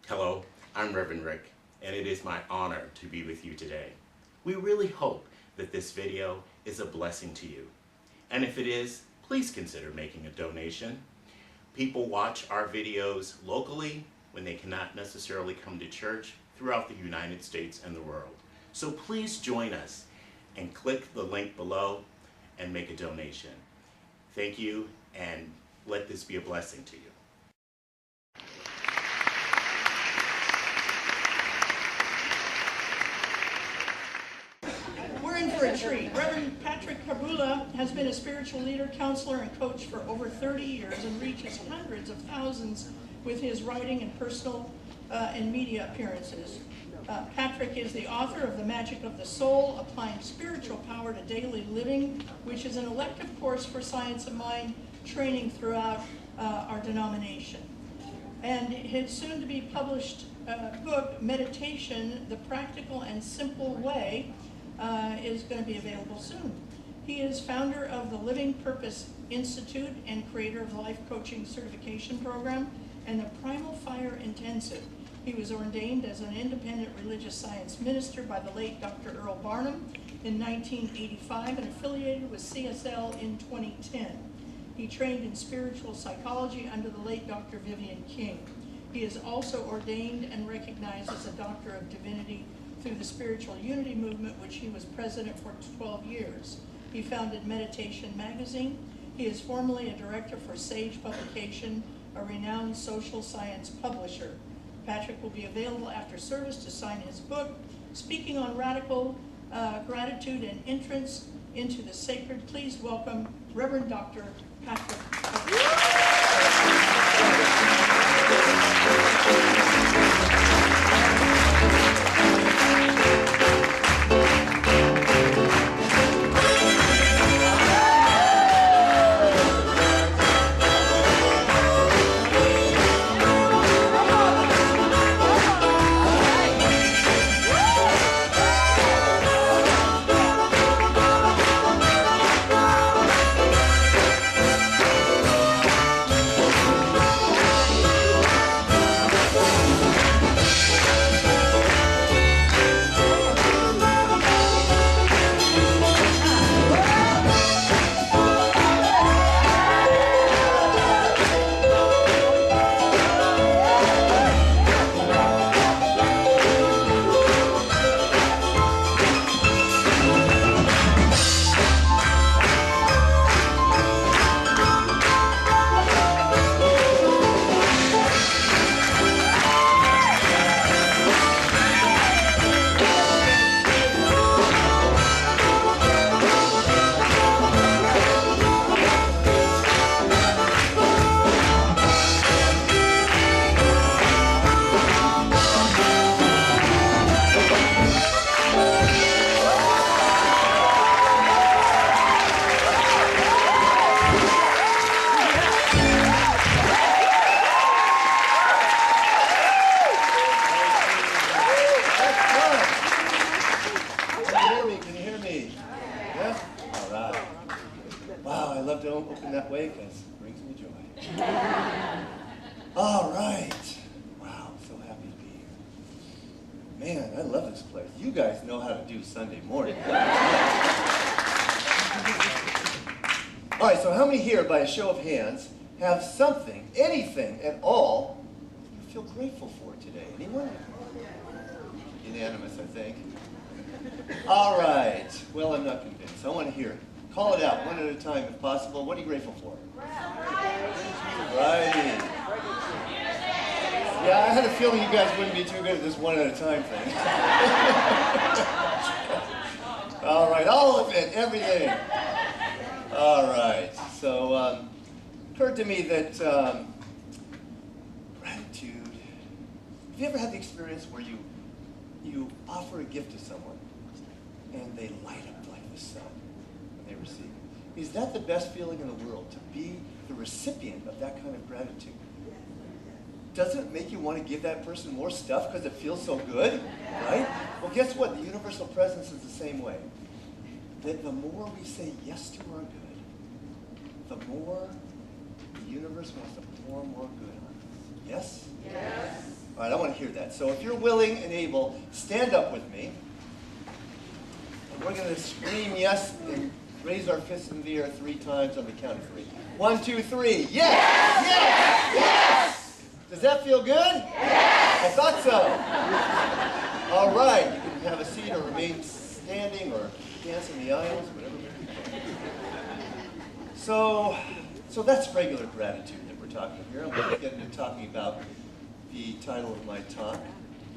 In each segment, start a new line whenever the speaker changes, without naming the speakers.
Hello, I'm Reverend Rick, and it is my honor to be with you today. We really hope that this video is a blessing to you. And if it is, please consider making a donation. People watch our videos locally when they cannot necessarily come to church throughout the United States and the world. So please join us and click the link below and make a donation. Thank you, and let this be a blessing to you.
We're in for a treat. Reverend Patrick Harbula has been a spiritual leader, counselor, and coach for over 30 years and reaches hundreds of thousands with his writing and personal and media appearances. Patrick is the author of The Magic of the Soul, Applying Spiritual Power to Daily Living, which is an elective course for Science of Mind training throughout our denomination. And his soon-to-be published book, Meditation, The Practical and Simple Way, is going to be available soon. He is founder of the Living Purpose Institute and creator of the Life Coaching Certification Program and the Primal Fire Intensive. He was ordained as an independent religious science minister by the late Dr. Earl Barnum in 1985 and affiliated with CSL in 2010. He trained in spiritual psychology under the late Dr. Vivian King. He is also ordained and recognized as a Doctor of Divinity through the Spiritual Unity Movement, which he was president for 12 years. He founded Meditation Magazine. He is formerly a director for Sage Publication, a renowned social science publisher. Patrick will be available after service to sign his book, speaking on radical gratitude and entrance into the sacred. Please welcome Reverend Dr. Patrick.
Open that way because it brings me joy. All right. Wow, I'm so happy to be here. Man, I love this place. You guys know how to do Sunday morning. All right, so how many here, by a show of hands, have something, anything at all, you feel grateful for today? Anyone? Unanimous, I think. All right. Well, I'm not convinced. I want to hear. Call it out one at a time if possible. What are you grateful for? Right. Yeah, I had a feeling you guys wouldn't be too good at this one at a time thing. All right, all of it, everything. All right, so it occurred to me that gratitude, have you ever had the experience where you offer a gift to someone and they light up like the sun? They receive it. Is that the best feeling in the world, to be the recipient of that kind of gratitude? Doesn't it make you want to give that person more stuff because it feels so good, right? Well, guess what? The universal presence is the same way. That the more we say yes to our good, the more the universe wants to pour more good on us. Yes? Yes. right, I want to hear that. So if you're willing and able, stand up with me. And we're going to scream yes and raise our fists in the air 3 times on the count of 3. 1, 2, 3. Yes! Yes! Yes! Does that feel good? Yes! I thought so. All right. You can have a seat or remain standing or dance in the aisles, whatever. So that's regular gratitude that we're talking here. I'm going to get into talking about the title of my talk,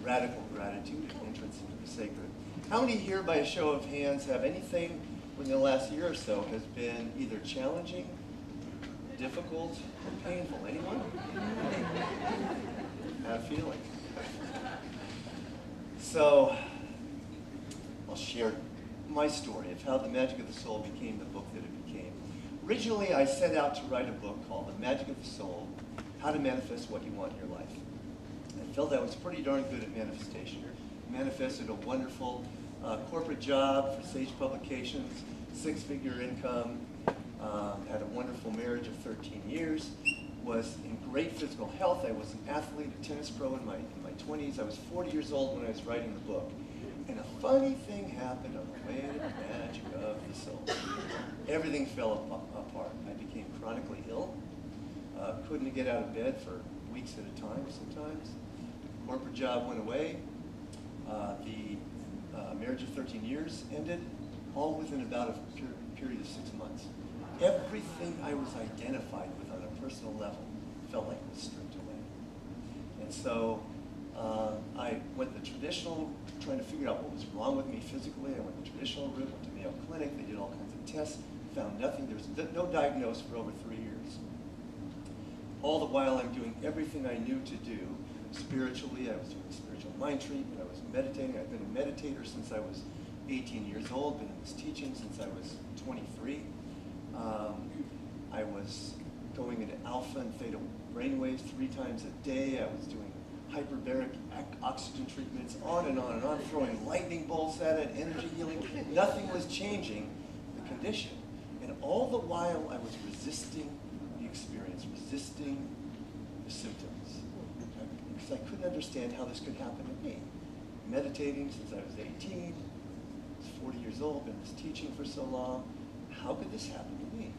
Radical Gratitude, an Entrance into the Sacred. How many here, by a show of hands, have anything within the last year or so has been either challenging, difficult, or painful? Anyone? Have a feeling. So, I'll share my story of how The Magic of the Soul became the book that it became. Originally, I set out to write a book called The Magic of the Soul, How to Manifest What You Want in Your Life. I felt I was pretty darn good at manifestation. Manifested a wonderful corporate job for Sage Publications, 6-figure income, had a wonderful marriage of 13 years, was in great physical health. I was an athlete, a tennis pro in my 20s. I was 40 years old when I was writing the book. And a funny thing happened on the way to the magic of the soul. Everything fell apart. I became chronically ill. Couldn't get out of bed for weeks at a time sometimes. The corporate job went away. The marriage of 13 years ended, all within about a period of 6 months. Everything I was identified with on a personal level felt like it was stripped away. And so I went the traditional, trying to figure out what was wrong with me physically. I went the traditional route, went to Mayo Clinic. They did all kinds of tests, found nothing. There was no diagnosis for over 3 years. All the while, I'm doing everything I knew to do spiritually. I was doing spiritual mind treatment. I was meditating. I've been a meditator since I was 18 years old, been in this teaching since I was 23. I was going into alpha and theta brainwaves 3 times a day. I was doing hyperbaric oxygen treatments, on and on and on, throwing lightning bolts at it, energy healing. Nothing was changing the condition. And all the while, I was resisting the experience, resisting the symptoms. Because I couldn't understand how this could happen to me. Meditating since I was 18, I was 40 years old, been in this teaching for so long. How could this happen to me?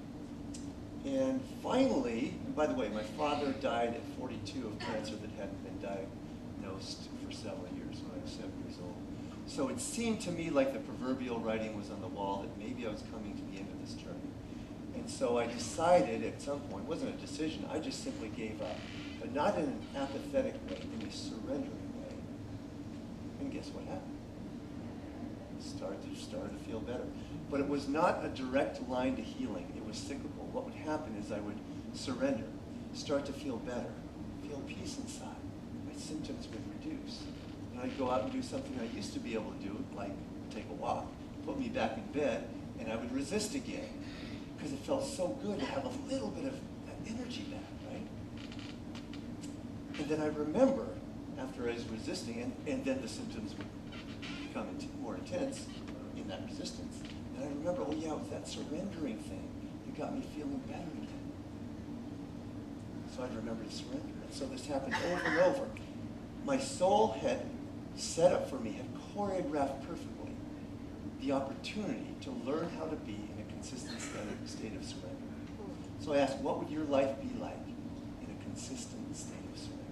And finally, and by the way, my father died at 42 of cancer that hadn't been diagnosed for several years when I was 7 years old. So it seemed to me like the proverbial writing was on the wall that maybe I was coming to the end of this journey. And so I decided at some point, it wasn't a decision, I just simply gave up. But not in an apathetic way, in a surrendering way. And guess what happened? Started to feel better. But it was not a direct line to healing. It was cyclical. What would happen is I would surrender, start to feel better, feel peace inside. My symptoms would reduce. And I'd go out and do something I used to be able to do, like take a walk, put me back in bed, and I would resist again. Because it felt so good to have a little bit of that energy back, right? And then I remember, after I was resisting, and then the symptoms would become more intense in that resistance. And I remember, oh yeah, it was that surrendering thing that got me feeling better again. So I'd remember to surrender. And so this happened over and over. My soul had set up for me, had choreographed perfectly the opportunity to learn how to be in a consistent state of surrender. So I asked, what would your life be like in a consistent state of surrender?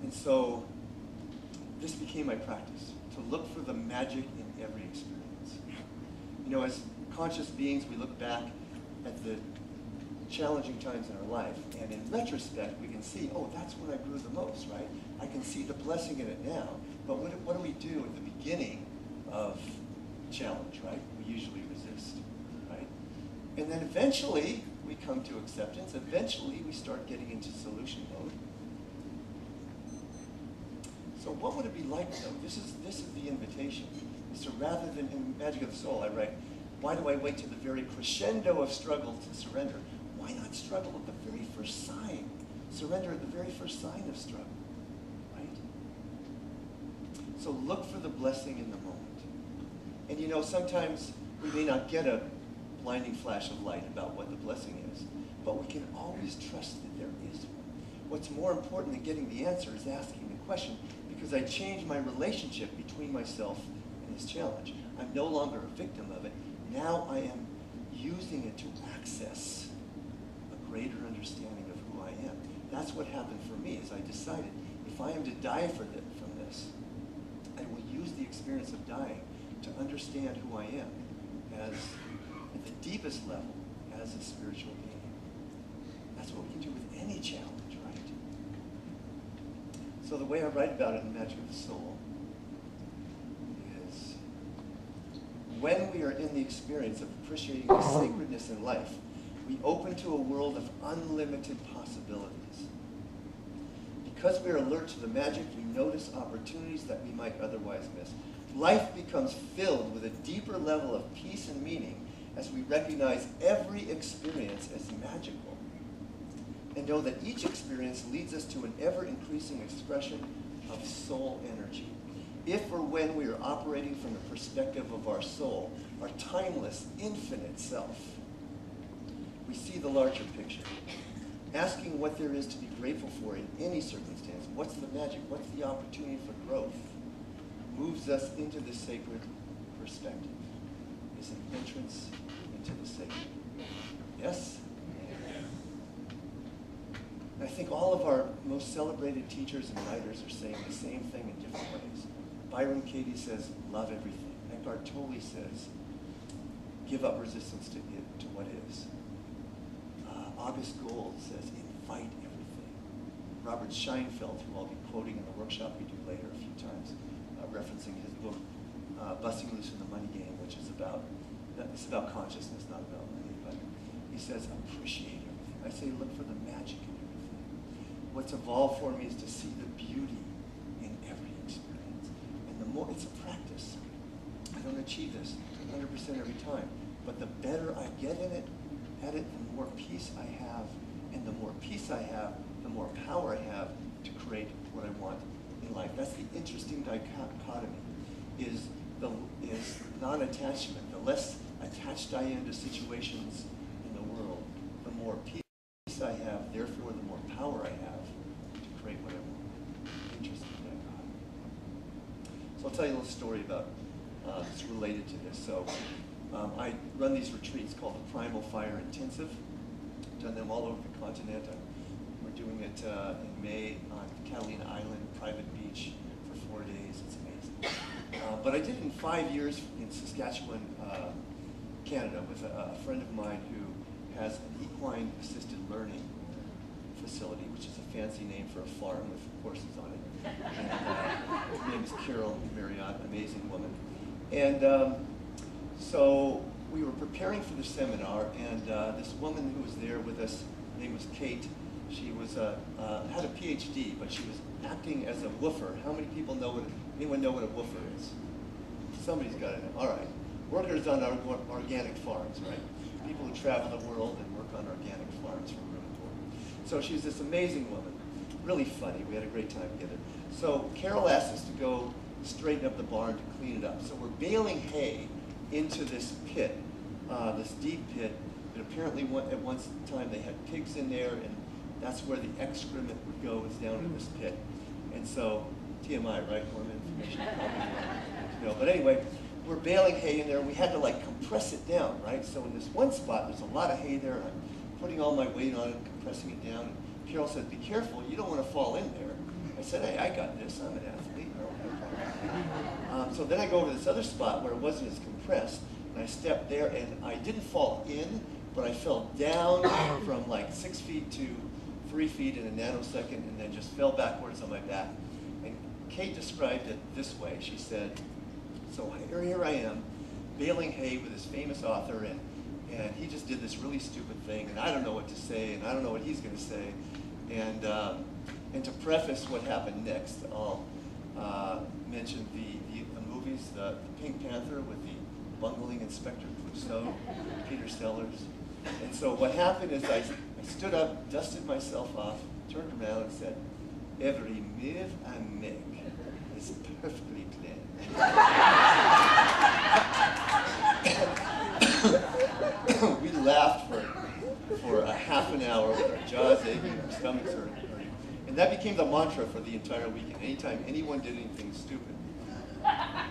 And so this became my practice, to look for the magic in every experience. You know, as conscious beings, we look back at the challenging times in our life, and in retrospect, we can see, oh, that's when I grew the most, right? I can see the blessing in it now. But what do we do at the beginning of challenge, right? We usually resist, right? And then eventually, we come to acceptance. Eventually, we start getting into solution mode. So what would it be like, though? This is the invitation. So rather than in Magic of the Soul, I write, why do I wait to the very crescendo of struggle to surrender? Why not struggle at the very first sign? Surrender at the very first sign of struggle, right? So look for the blessing in the moment. And you know, sometimes we may not get a blinding flash of light about what the blessing is, but we can always trust that there is one. what's more important than getting the answer is asking the question, because I changed my relationship between myself and this challenge. I'm no longer a victim of it. Now I am using it to access a greater understanding of who I am. That's what happened for me, is I decided if I am to die from this, I will use the experience of dying to understand who I am as, at the deepest level, as a spiritual being. That's what we can do with any challenge, right? So the way I write about it in Magic of the Soul is when we are in the experience of appreciating the sacredness in life, we open to a world of unlimited possibilities. Because we are alert to the magic, we notice opportunities that we might otherwise miss. Life becomes filled with a deeper level of peace and meaning as we recognize every experience as magical, and know that each experience leads us to an ever-increasing expression of soul energy. If or when we are operating from the perspective of our soul, our timeless, infinite self, we see the larger picture. Asking what there is to be grateful for in any circumstance, what's the magic, what's the opportunity for growth, moves us into the sacred perspective. Is an entrance into the sacred. Yes? And I think all of our most celebrated teachers and writers are saying the same thing in different ways. Byron Katie says, love everything. Eckhart Tolle says, give up resistance to what is. August Gold says, invite everything. Robert Scheinfeld, who I'll be quoting in the workshop we do later a few times, referencing his book, Busting Loose from the Money Game, which is about consciousness, not about money, but he says, appreciate everything. I say, look for the magic in everything. What's evolved for me is to see the beauty in every experience. And the more, it's a practice. I don't achieve this 100% every time, but the better I get at it, the more peace I have, and the more peace I have, the more power I have to create what I want in life. That's the interesting dichotomy, is non-attachment. The less attached I am to situations in the world, the more peace I have, therefore the more power I have to create what I want. Interesting dichotomy. So I'll tell you a little story about that's related to this. So I run these retreats called the Primal Fire Intensive. I've done them all over the continent. We're doing it in May on Catalina Island, private beach, for 4 days. It's amazing. But I did it in 5 years in Saskatchewan, Canada, with a friend of mine who has an equine assisted learning facility, which is a fancy name for a farm with horses on it. And, her name is Carol Marriott, amazing woman. And so we were preparing for the seminar, and this woman who was there with us, her name was Kate. She was had a PhD, but she was acting as a woofer. How many people know anyone know what a woofer is? Somebody's got it. All right. Workers on our organic farms, right? People who travel the world and work on organic farms from room to room. So she's this amazing woman, really funny. We had a great time together. So Carol asked us to go straighten up the barn to clean it up. So we're baling hay into this pit, this deep pit that apparently at one time they had pigs in there, and that's where the excrement would go, is down in this pit. And so, TMI, right? More information. But anyway, we're baling hay in there. We had to like compress it down, right? So in this one spot, there's a lot of hay there, and I'm putting all my weight on it, compressing it down. And Carol said, be careful, you don't want to fall in there. I said, hey, I got this, I'm an athlete. So then I go over to this other spot where it wasn't as compressed, and I stepped there, and I didn't fall in, but I fell down from like 6 feet to 3 feet in a nanosecond, and then just fell backwards on my back. And Kate described it this way. She said, so here I am, baling hay with this famous author, and he just did this really stupid thing, and I don't know what to say, and I don't know what he's going to say. And to preface what happened next, I'll mention the movies, the Pink Panther with the bungling Inspector Clouseau, Peter Sellers. And so what happened is I stood up, dusted myself off, turned around and said, every move I make is perfectly planned. We laughed for a half an hour with our jaws aching, our stomachs hurting. And that became the mantra for the entire weekend. Anytime anyone did anything stupid,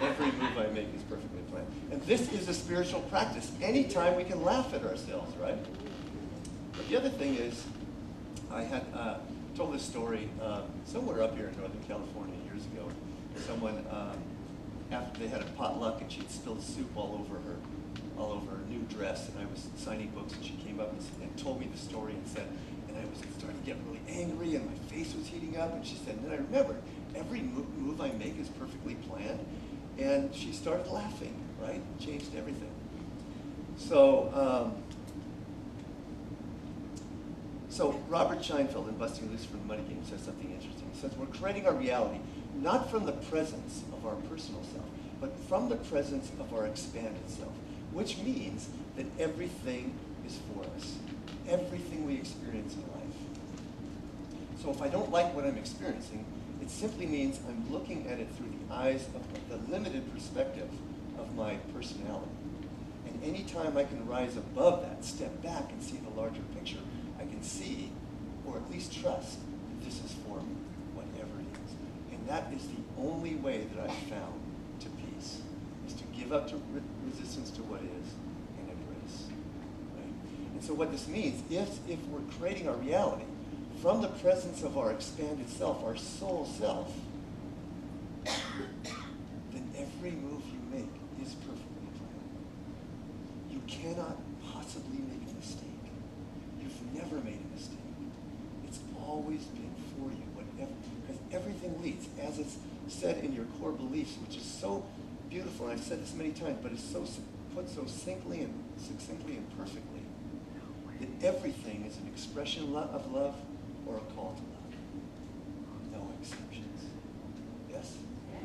every move I make is perfectly planned. And this is a spiritual practice. Anytime we can laugh at ourselves, right? But the other thing is, I had told this story somewhere up here in Northern California years ago. Someone, after they had a potluck and she'd spilled soup all over her new dress, and I was signing books, and she came up and told me the story and said, and I was starting to get really angry, and my face was heating up, and she said, and then I remembered, every move I make is perfectly planned, and she started laughing, right? Changed everything. So, so Robert Scheinfeld in Busting Loose from the Money Game says something interesting. He says, we're creating our reality, not from the presence of our personal self, but from the presence of our expanded self, which means that everything is for us. Everything we experience in life. So if I don't like what I'm experiencing, it simply means I'm looking at it through the eyes of the limited perspective of my personality. And anytime I can rise above that, step back and see the larger picture, I can see, or at least trust, that this is for me, whatever it is. And that is the only way that I've found to peace, is to give up to resistance to what is and embrace. Right? And so what this means, if we're creating our reality from the presence of our expanded self, our soul self, then every move you make is perfectly planned. You cannot possibly make a mistake. You've never made a mistake. It's always been for you, whatever, because everything leads, as it's said in your core beliefs, which is so beautiful, and I've said this many times, but it's so put so succinctly and perfectly, that everything is an expression of love or a call to love. No exceptions. Yes? All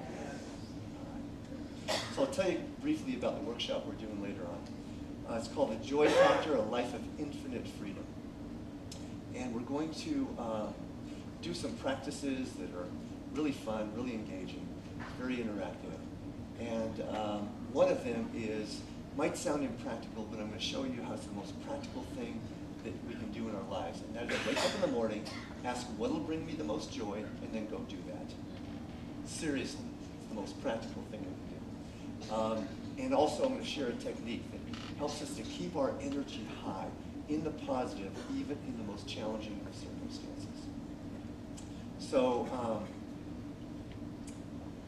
right. So I'll tell you briefly about the workshop we're doing later on. It's called The Joy Factor, A Life of Infinite Freedom. And we're going to do some practices that are really fun, really engaging, very interactive. And one of them might sound impractical, but I'm going to show you how it's the most practical thing that we can do in our lives. And that is wake up in the morning, ask what will bring me the most joy, and then go do that. Seriously, it's the most practical thing we can do. And also I'm going to share a technique that helps us to keep our energy high in the positive, even in the most challenging of circumstances. So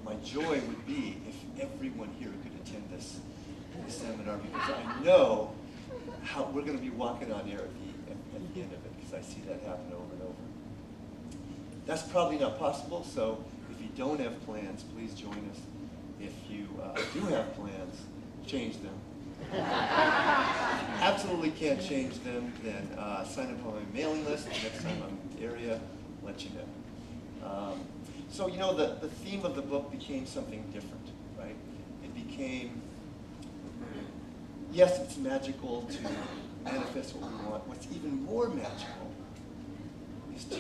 my joy would be if everyone here could attend this seminar, because I know how we're going to be walking on air at the end of it, because I see that happen over and over. That's probably not possible, so if you don't have plans, please join us. If you do have plans, change them. If you absolutely can't change them, then sign up on my mailing list. The next time I'm in the area, let you know. So, you know, the theme of the book became something different, right? It became, yes, it's magical to manifest what we want. What's even more magical is to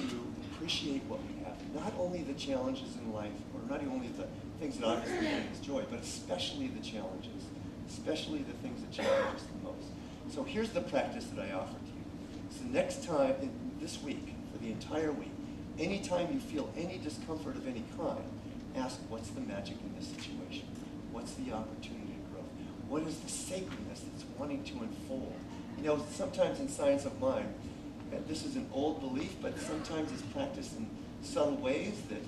appreciate what we have. Not only the challenges in life, or not only the things that obviously bring us joy, but especially the challenges, especially the things that challenge us the most. So here's the practice that I offer to you. So next time, this week, for the entire week, anytime you feel any discomfort of any kind, ask, what's the magic in this situation? What's the opportunity of growth? What is the sacredness that's wanting to unfold? You know, sometimes in science of mind, this is an old belief, but sometimes it's practiced in subtle ways, that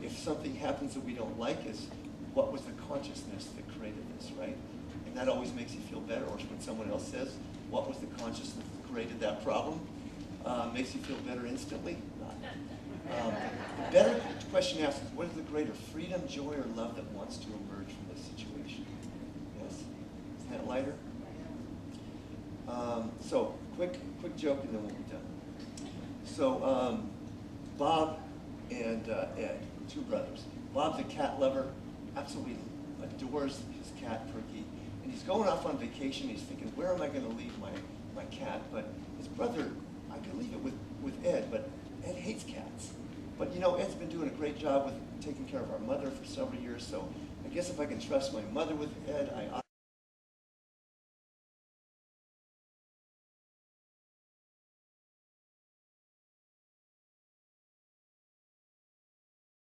if something happens that we don't like, is what was the consciousness that created this, right? And that always makes you feel better. Or when someone else says, what was the consciousness that created that problem, makes you feel better instantly. The better question asked is, what is the greater freedom, joy, or love that wants to emerge from this situation? Yes? Isn't that lighter? So, quick joke and then we'll be done. So, Bob and Ed, two brothers. Bob's a cat lover, absolutely adores his cat, Perky. And he's going off on vacation. He's thinking, where am I going to leave my cat? But his brother, I could leave it with Ed, but Ed hates cats. But you know, Ed's been doing a great job with taking care of our mother for several years, so I guess if I can trust my mother with Ed, I